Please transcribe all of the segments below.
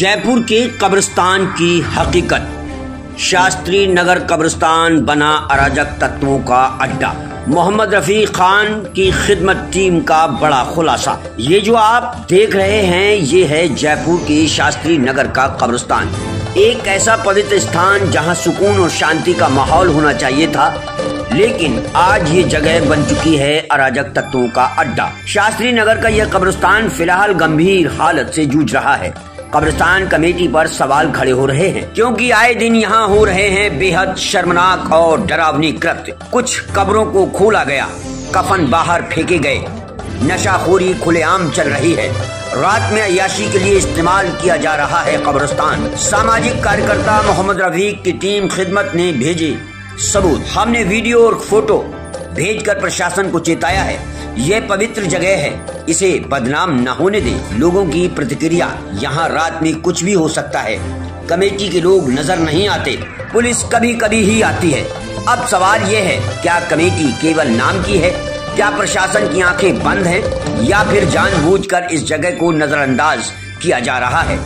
जयपुर के कब्रिस्तान की हकीकत। शास्त्री नगर कब्रिस्तान बना अराजक तत्वों का अड्डा। मोहम्मद रफी खान की खिदमत टीम का बड़ा खुलासा। ये जो आप देख रहे हैं ये है जयपुर के शास्त्री नगर का कब्रिस्तान, एक ऐसा पवित्र स्थान जहां सुकून और शांति का माहौल होना चाहिए था, लेकिन आज ये जगह बन चुकी है अराजक तत्वों का अड्डा। शास्त्री नगर का यह कब्रिस्तान फिलहाल गंभीर हालत से जूझ रहा है। कब्रिस्तान कमेटी पर सवाल खड़े हो रहे हैं, क्योंकि आए दिन यहाँ हो रहे हैं बेहद शर्मनाक और डरावनी कृत्य। कुछ कब्रों को खोला गया, कफन बाहर फेंके गए, नशाखोरी खुलेआम चल रही है, रात में अय्याशी के लिए इस्तेमाल किया जा रहा है कब्रिस्तान। सामाजिक कार्यकर्ता मोहम्मद रफी की टीम खिदमत ने भेजे सबूत। हमने वीडियो और फोटो भेजकर प्रशासन को चेताया है, ये पवित्र जगह है, इसे बदनाम न होने दे। लोगों की प्रतिक्रिया, यहाँ रात में कुछ भी हो सकता है, कमेटी के लोग नजर नहीं आते, पुलिस कभी कभी ही आती है। अब सवाल ये है, क्या कमेटी केवल नाम की है? क्या प्रशासन की आंखें बंद हैं, या फिर जानबूझकर इस जगह को नजरअंदाज किया जा रहा है?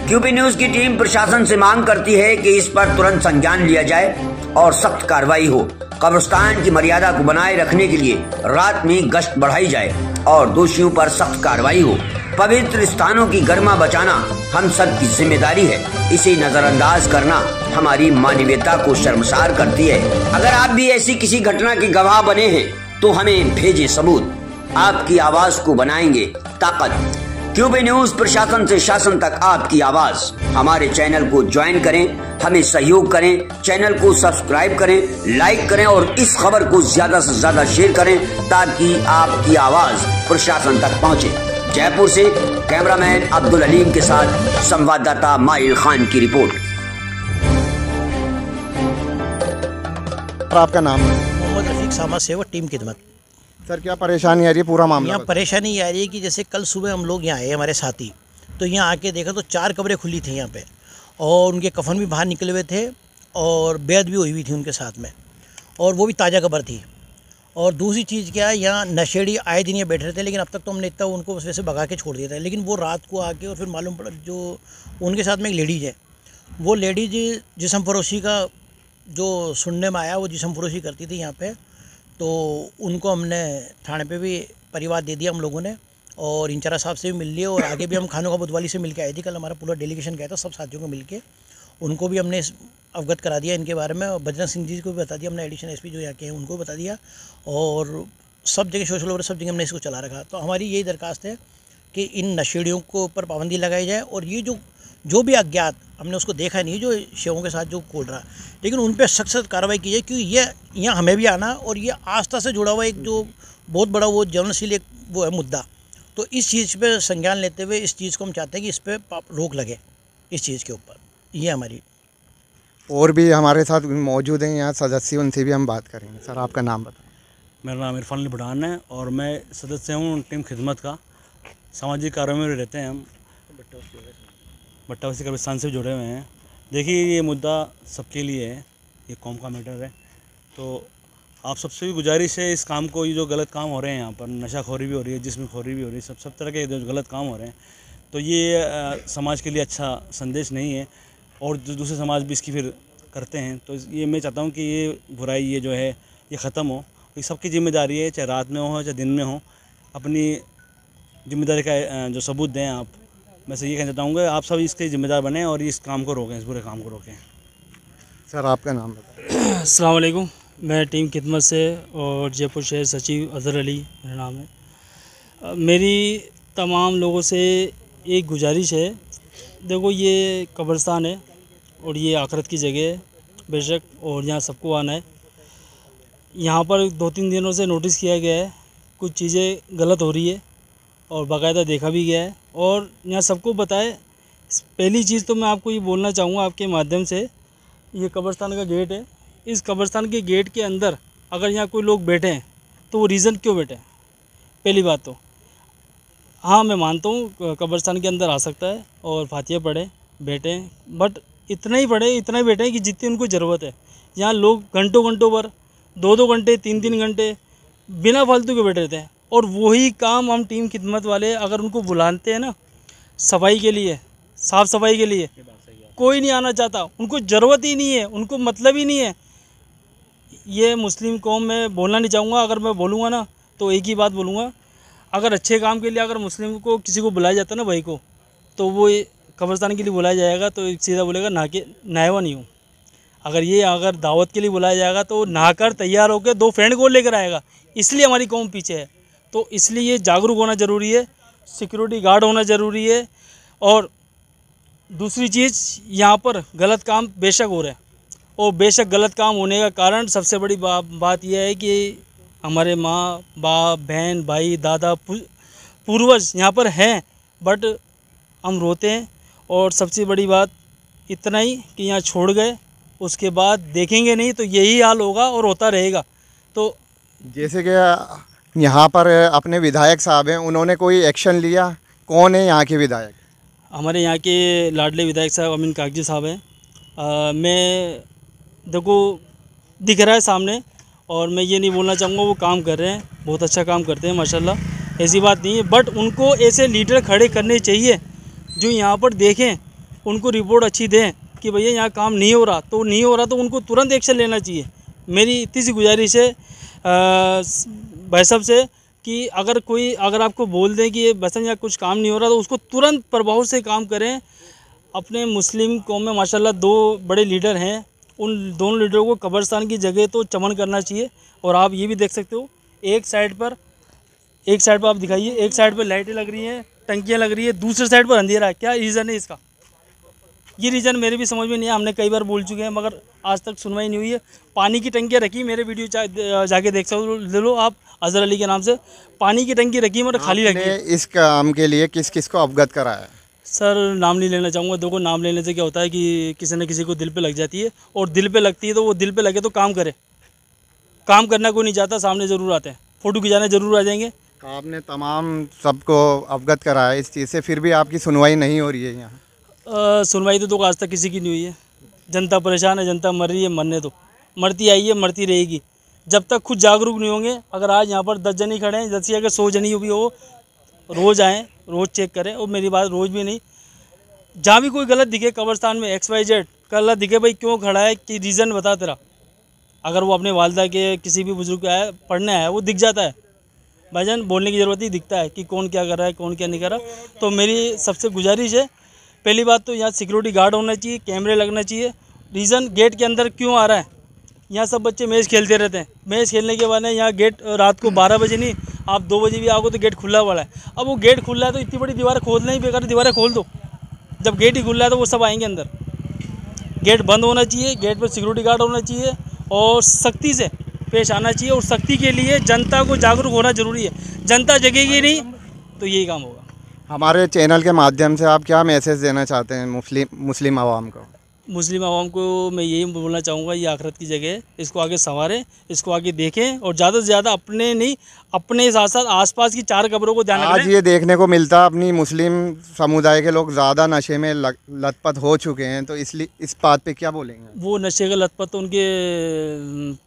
क्यूबी न्यूज की टीम प्रशासन से मांग करती है कि इस पर तुरंत संज्ञान लिया जाए और सख्त कार्रवाई हो। कब्रिस्तान की मर्यादा को बनाए रखने के लिए रात में गश्त बढ़ाई जाए और दोषियों पर सख्त कार्रवाई हो। पवित्र स्थानों की गरिमा बचाना हम सब की जिम्मेदारी है, इसे नजरअंदाज करना हमारी मानवीयता को शर्मसार करती है। अगर आप भी ऐसी किसी घटना के गवाह बने हैं तो हमें भेजे सबूत, आपकी आवाज को बनाएंगे ताकत। क्यूबी न्यूज, प्रशासन से शासन तक आपकी आवाज। हमारे चैनल को ज्वाइन करें, हमें सहयोग करें, चैनल को सब्सक्राइब करें, लाइक करें और इस खबर को ज्यादा से ज्यादा शेयर करें ताकि आपकी आवाज प्रशासन तक पहुंचे। जयपुर से कैमरामैन अब्दुल अलीम के साथ संवाददाता माइल खान की रिपोर्ट। आपका नाम? मोहम्मद रफीक, समाज सेवक, टीम खिदमत। सर, क्या परेशानी आ रही है? पूरा मामला यहाँ परेशानी ये आ रही है कि जैसे कल सुबह हम लोग यहाँ आए, हमारे साथी, तो यहाँ आके देखा तो 4 कब्रें खुली थी यहाँ पे, और उनके कफन भी बाहर निकले हुए थे और बेअद भी हुई थी उनके साथ में, और वो भी ताज़ा कब्र थी। और दूसरी चीज़ क्या है, यहाँ नशेड़ी आए दिन ये बैठे रहते, लेकिन अब तक तो हमने इतना उनको उस वजह से भगा के छोड़ दिया था। लेकिन वो रात को आके और फिर मालूम पड़ा जो उनके साथ में एक लेडीज़ है, वो लेडीज जिस्म फरोशी का जो सुनने में आया, वो जिस्म फरोशी करती थी यहाँ पे। तो उनको हमने थाने पे भी परिवार दे दिया हम लोगों ने, और इंचारा साहब से भी मिल लिए, और आगे भी हम खानों का बुधवाली से मिल के आए थे। कल हमारा पूरा डेलीगेशन गया था सब साथियों को मिल के, उनको भी हमने अवगत करा दिया इनके बारे में, और बजरंग सिंह जी को भी बता दिया हमने, एडिशनल एसपी जो यहाँ के हैं उनको भी बता दिया, और सब जगह सोशल वर्क सब जगह हमने इसको चला रखा। तो हमारी यही दरख्वास्त है कि इन नशेड़ियों को ऊपर पाबंदी लगाई जाए, और ये जो भी अज्ञात, हमने उसको देखा नहीं जो शवों के साथ जो खोल रहा, लेकिन उन पर सख्त कार्रवाई की जाए, क्योंकि ये यहाँ हमें भी आना, और ये आस्था से जुड़ा हुआ एक जो बहुत बड़ा वो ज्वलनशील एक वो है मुद्दा। तो इस चीज़ पे संज्ञान लेते हुए इस चीज़ को हम चाहते हैं कि इस पर रोक लगे, इस चीज़ के ऊपर। ये हमारी। और भी हमारे साथ मौजूद हैं यहाँ सदस्य, उनसे भी हम बात करेंगे। सर, आपका नाम बताएं? मेरा नाम इरफान अली भुटान है और मैं सदस्य हूँ टीम खिदमत का। सामाजिक कार्यों में रहते हैं हम, भट्टावसी कब्रिस्तान से जुड़े हुए हैं। देखिए, ये मुद्दा सबके लिए है, ये कौम का मैटर है। तो आप सबसे भी गुजारिश है, इस काम को, ये जो गलत काम हो रहे हैं यहाँ पर, नशाखोरी भी हो रही है, जिस्मखोरी भी हो रही है, सब तरह के जो गलत काम हो रहे हैं, तो ये समाज के लिए अच्छा संदेश नहीं है, और जो दूसरे समाज भी इसकी फिर करते हैं। तो ये मैं चाहता हूँ कि ये बुराई ये जो है ये ख़त्म हो। ये सबकी जिम्मेदारी है, चाहे रात में हो चाहे दिन में हो, अपनी जिम्मेदारी का जो सबूत दें आप। मैं से ये कहना चाहूँगा, आप सब इसके जिम्मेदार बने और इस काम को रोकें, इस बुरे काम को रोकें। सर, आपका नाम बताएं? अस्सलाम वालेकुम, मैं टीम खिदमत से और जयपुर शहर सचिव अज़हर अली मेरा नाम है। मेरी तमाम लोगों से एक गुजारिश है, देखो ये कब्रिस्तान है और ये आखिरत की जगह है बेशक, और यहाँ सबको आना है। यहाँ पर 2-3 दिनों से नोटिस किया गया है, कुछ चीज़ें गलत हो रही है और बाकायदा देखा भी गया है, और यहाँ सबको बताए। पहली चीज़ तो मैं आपको ये बोलना चाहूँगा आपके माध्यम से, ये कब्रिस्तान का गेट है, इस कब्रिस्तान के गेट के अंदर अगर यहाँ कोई लोग बैठे हैं तो वो रीज़न क्यों बैठे हैं? पहली बात तो हाँ, मैं मानता हूँ कब्रिस्तान के अंदर आ सकता है और फातिहा पढ़े बैठे हैं, बट इतना ही बैठे हैं कि जितनी उनको ज़रूरत है। यहाँ लोग घंटों घंटों पर 2-2 घंटे 3-3 घंटे बिना फालतू के बैठे रहते हैं, और वही काम हम टीम खिदमत वाले अगर उनको बुलाते हैं ना सफाई के लिए, साफ़ सफाई के लिए कोई नहीं आना चाहता, उनको ज़रूरत ही नहीं है, उनको मतलब ही नहीं है। ये मुस्लिम कौम में बोलना नहीं चाहूँगा, अगर मैं बोलूँगा ना तो एक ही बात बोलूँगा, अगर अच्छे काम के लिए अगर मुस्लिम को किसी को बुलाया जाता है ना भाई को, तो वो कब्रिस्तान के लिए बुलाया जाएगा तो सीधा बोलेगा नहावा नहीं हूँ। अगर दावत के लिए बुलाया जाएगा तो नहाकर तैयार होकर 2 फ्रेंड को लेकर आएगा। इसलिए हमारी कौम पीछे है। तो इसलिए जागरूक होना ज़रूरी है, सिक्योरिटी गार्ड होना ज़रूरी है। और दूसरी चीज़, यहाँ पर गलत काम बेशक हो रहे हैं, और बेशक गलत काम होने का कारण सबसे बड़ी बात यह है कि हमारे माँ बाप बहन भाई दादा पूर्वज यहाँ पर हैं, बट हम रोते हैं। और सबसे बड़ी बात इतना ही कि यहाँ छोड़ गए, उसके बाद देखेंगे नहीं तो यही हाल होगा और होता रहेगा। तो जैसे कि यहाँ पर अपने विधायक साहब हैं, उन्होंने कोई एक्शन लिया? कौन है यहाँ के विधायक? हमारे यहाँ के लाडले विधायक साहब अमीन कागजी साहब हैं। मैं देखो दिख रहा है सामने, और मैं ये नहीं बोलना चाहूँगा वो काम कर रहे हैं, बहुत अच्छा काम करते हैं माशाल्लाह, ऐसी बात नहीं है। बट उनको ऐसे लीडर खड़े करने चाहिए जो यहाँ पर देखें, उनको रिपोर्ट अच्छी दें कि भैया यहाँ काम नहीं हो रहा, तो नहीं हो रहा तो उनको तुरंत एक्शन लेना चाहिए। मेरी इतनी सी गुजारिश है भाई साहब से कि अगर आपको बोल दें कि भाई साहब यहाँ कुछ काम नहीं हो रहा, तो उसको तुरंत प्रभाव से काम करें। अपने मुस्लिम कौम में माशाल्लाह 2 बड़े लीडर हैं, उन दोनों लीडरों को कब्रिस्तान की जगह तो चमन करना चाहिए। और आप ये भी देख सकते हो, एक साइड पर आप दिखाइए, एक साइड पर लाइटें लग रही हैं, टंकियाँ लग रही है, दूसरे साइड पर अंधेरा है। क्या रीज़न है इसका? ये रीज़न मेरे भी समझ में नहीं है, हमने कई बार बोल चुके हैं मगर आज तक सुनवाई नहीं हुई है। पानी की टंकियाँ रखी, मेरे वीडियो जाके देख सकते लो आप, अजहर अली के नाम से पानी की टंकी रखी मगर खाली रखी है। इस काम के लिए किस किस को अवगत कराया? सर नाम नहीं लेना चाहूँगा, देखो नाम लेने से क्या होता है कि किसी न किसी को दिल पे लग जाती है, और दिल पे लगती है तो वो दिल पे लगे तो काम करे। काम करना कोई नहीं चाहता, सामने ज़रूर आते हैं, फ़ोटो खिंचाने ज़रूर आ जाएंगे। आपने तमाम सबको अवगत कराया इस चीज़ से, फिर भी आपकी सुनवाई नहीं हो रही है यहाँ? सुनवाई तो आज तक किसी की नहीं हुई है। जनता परेशान है, जनता मर रही है, मरने दो, मरती आई है, मरती रहेगी जब तक खुद जागरूक नहीं होंगे। अगर आज यहाँ पर 10 जन ही खड़े हैं, जैसे अगर 100 जन ही भी हो, रोज़ आएँ, रोज़ चेक करें। और मेरी बात रोज़ भी नहीं, जहाँ भी कोई गलत दिखे कब्रिस्तान में XYZ गलत दिखे, भाई क्यों खड़ा है, कि रीज़न बता तेरा। अगर वो अपने वालदा के किसी भी बुजुर्ग का है, पढ़ने आया, वो दिख जाता है भाईजान, बोलने की ज़रूरत ही, दिखता है कि कौन क्या कर रहा है, कौन क्या नहीं कर रहा। तो मेरी सबसे गुजारिश है, पहली बात तो यहाँ सिक्योरिटी गार्ड होना चाहिए, कैमरे लगना चाहिए। रीज़न गेट के अंदर क्यों आ रहा है, यहाँ सब बच्चे मैच खेलते रहते हैं, मैच खेलने के बाद यहाँ गेट रात को 12 बजे नहीं, आप 2 बजे भी आओगे तो गेट खुला पड़ा है। अब वो गेट खुला है तो इतनी बड़ी दीवार खोदना ही बेकार, दीवारें खोल दो। जब गेट ही खुला है तो वो सब आएंगे अंदर। गेट बंद होना चाहिए, गेट पर सिक्योरिटी गार्ड होना चाहिए, और सख्ती से पेश आना चाहिए। और सख्ती के लिए जनता को जागरूक होना ज़रूरी है। जनता जगेगी नहीं तो यही काम होगा। हमारे चैनल के माध्यम से आप क्या मैसेज देना चाहते हैं मुस्लिम आवाम को? मुस्लिम आवाम को मैं यही बोलना चाहूँगा, ये आखिरत की जगह है, इसको आगे संवारें, इसको आगे देखें, और ज़्यादा से ज़्यादा अपने नहीं, अपने साथ साथ आसपास की 4 कब्रों को ध्यान रखें। आज ये देखने को मिलता है अपनी मुस्लिम समुदाय के लोग ज़्यादा नशे में लतपत हो चुके हैं, तो इसलिए इस बात पे क्या बोलेंगे? वो नशे का लतपत तो उनके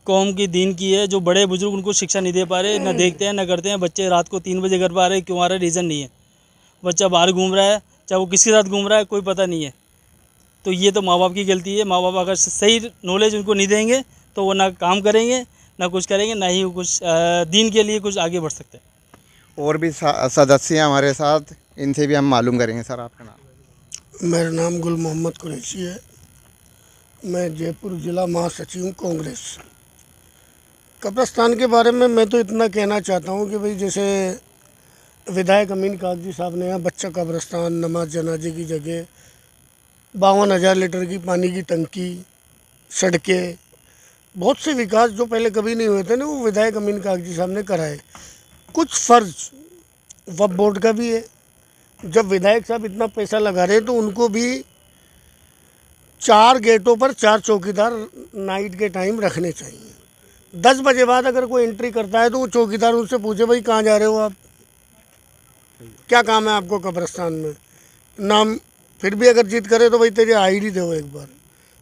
कौम की दीन की है, जो बड़े बुजुर्ग उनको शिक्षा नहीं दे पा रहे, ना देखते हैं ना करते हैं। बच्चे रात को 3 बजे घर पर आ रहे, क्यों आ रहे, रीज़न नहीं है। बच्चा बाहर घूम रहा है, चाहे वो किसके साथ घूम रहा है, कोई पता नहीं है। तो ये तो माँ बाप की गलती है। माँ बाप अगर सही नॉलेज उनको नहीं देंगे तो वो ना काम करेंगे, ना कुछ करेंगे, ना ही कुछ दीन के लिए कुछ आगे बढ़ सकते हैं। और भी सदस्य हमारे साथ, इनसे भी हम मालूम करेंगे। सर आपका नाम? मेरा नाम गुल मोहम्मद कुरैशी है, मैं जयपुर ज़िला महासचिव हूँ कांग्रेस। कब्रिस्तान के बारे में मैं तो इतना कहना चाहता हूँ कि भाई जैसे विधायक अमीन कागजी साहब ने यहाँ बच्चा कब्रिस्तान, नमाज जनाजे की जगह, 52,000 लीटर की पानी की टंकी, सड़कें, बहुत से विकास जो पहले कभी नहीं हुए थे ना, वो विधायक अमीन कागजी साहब ने कराए। कुछ फ़र्ज वक्फ बोर्ड का भी है। जब विधायक साहब इतना पैसा लगा रहे हैं तो उनको भी 4 गेटों पर 4 चौकीदार नाइट के टाइम रखने चाहिए। 10 बजे बाद अगर कोई एंट्री करता है तो वो चौकीदार उनसे पूछे, भाई कहाँ जा रहे हो आप, क्या काम है आपको कब्रिस्तान में, नाम, फिर भी अगर जिद करे तो भाई तेरी ID दो एक बार,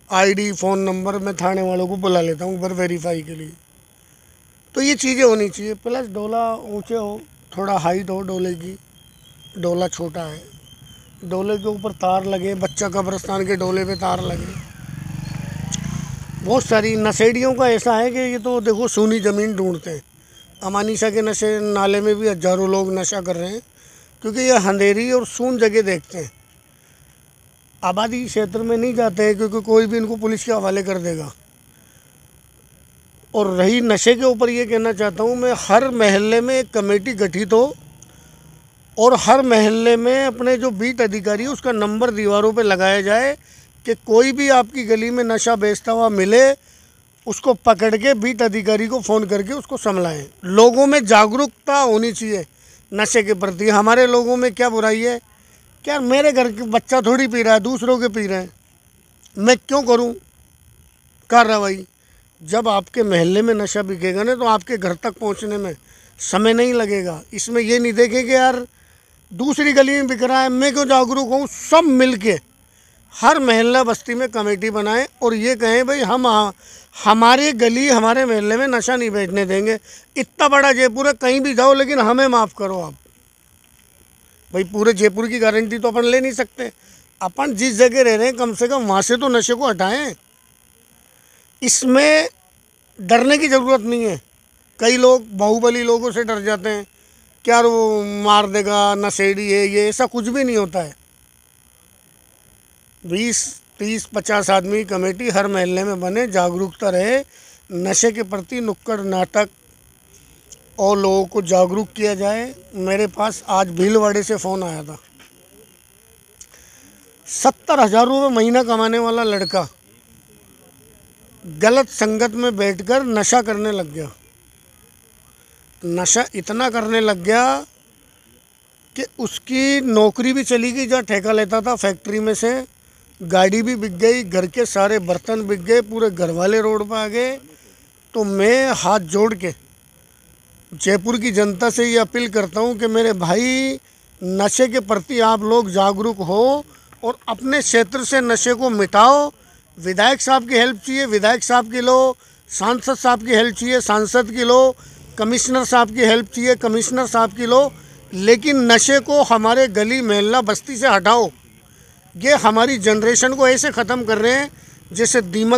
ID फ़ोन नंबर, मैं थाने वालों को बुला लेता हूँ एक बार वेरीफाई के लिए। तो ये चीज़ें होनी चाहिए। प्लस डोला ऊंचे हो, थोड़ा हाइट हो डोले की, डोला छोटा है, डोले के ऊपर तार लगे, बच्चा कब्रिस्तान के डोले पे तार लगे। बहुत सारी नशेड़ियों का ऐसा है कि ये तो देखो सूनी ज़मीन ढूंढते हैं। अमानिशा के नशे नाले में भी हज़ारों लोग नशा कर रहे हैं, क्योंकि ये अंधेरी और सून जगह देखते हैं। आबादी क्षेत्र में नहीं जाते हैं, क्योंकि कोई भी इनको पुलिस के हवाले कर देगा। और रही नशे के ऊपर, ये कहना चाहता हूँ मैं, हर महल्ले में एक कमेटी गठित हो और हर महल्ले में अपने जो बीट अधिकारी है उसका नंबर दीवारों पे लगाया जाए कि कोई भी आपकी गली में नशा बेचता हुआ मिले, उसको पकड़ के बीट अधिकारी को फ़ोन करके उसको संभलाएं। लोगों में जागरूकता होनी चाहिए नशे के प्रति। हमारे लोगों में क्या बुराई है, क्या मेरे घर के बच्चा थोड़ी पी रहा है, दूसरों के पी रहे हैं, मैं क्यों करूं कार्रवाई। जब आपके महल्ले में नशा बिकेगा ना, तो आपके घर तक पहुंचने में समय नहीं लगेगा। इसमें ये नहीं देखें कि यार दूसरी गली में बिक रहा है, मैं क्यों जागरूक हूँ। सब मिल के हर महल्ला बस्ती में कमेटी बनाएं और ये कहें भाई हम हमारी गली हमारे महल्ले में नशा नहीं बेचने देंगे। इतना बड़ा जयपुर है, कहीं भी जाओ, लेकिन हमें माफ़ करो आप। भाई पूरे जयपुर की गारंटी तो अपन ले नहीं सकते। अपन जिस जगह रह रहे हैं कम से कम वहाँ से तो नशे को हटाएं। इसमें डरने की ज़रूरत नहीं है। कई लोग बाहुबली लोगों से डर जाते हैं, क्या वो मार देगा, नशेड़ी है ये, ऐसा कुछ भी नहीं होता है। 20, 30, 50 आदमी की कमेटी हर महल्ले में बने, जागरूकता रहे, नशे के प्रति नुक्कड़ नाटक और लोगों को जागरूक किया जाए। मेरे पास आज भीलवाड़े से फ़ोन आया था, 70,000 रुपये महीना कमाने वाला लड़का गलत संगत में बैठकर नशा करने लग गया। नशा इतना करने लग गया कि उसकी नौकरी भी चली गई, जहाँ ठेका लेता था फैक्ट्री में से, गाड़ी भी बिक गई, घर के सारे बर्तन बिक गए, पूरे घर वाले रोड पर आ गए। तो मैं हाथ जोड़ के जयपुर की जनता से ये अपील करता हूँ कि मेरे भाई, नशे के प्रति आप लोग जागरूक हो और अपने क्षेत्र से नशे को मिटाओ। विधायक साहब की हेल्प चाहिए, विधायक साहब की लो। सांसद साहब की हेल्प चाहिए, सांसद की लो। कमिश्नर साहब की हेल्प चाहिए, कमिश्नर साहब की लो। लेकिन नशे को हमारे गली मोहल्ला बस्ती से हटाओ। ये हमारी जनरेशन को ऐसे ख़त्म कर रहे हैं जैसे दीमक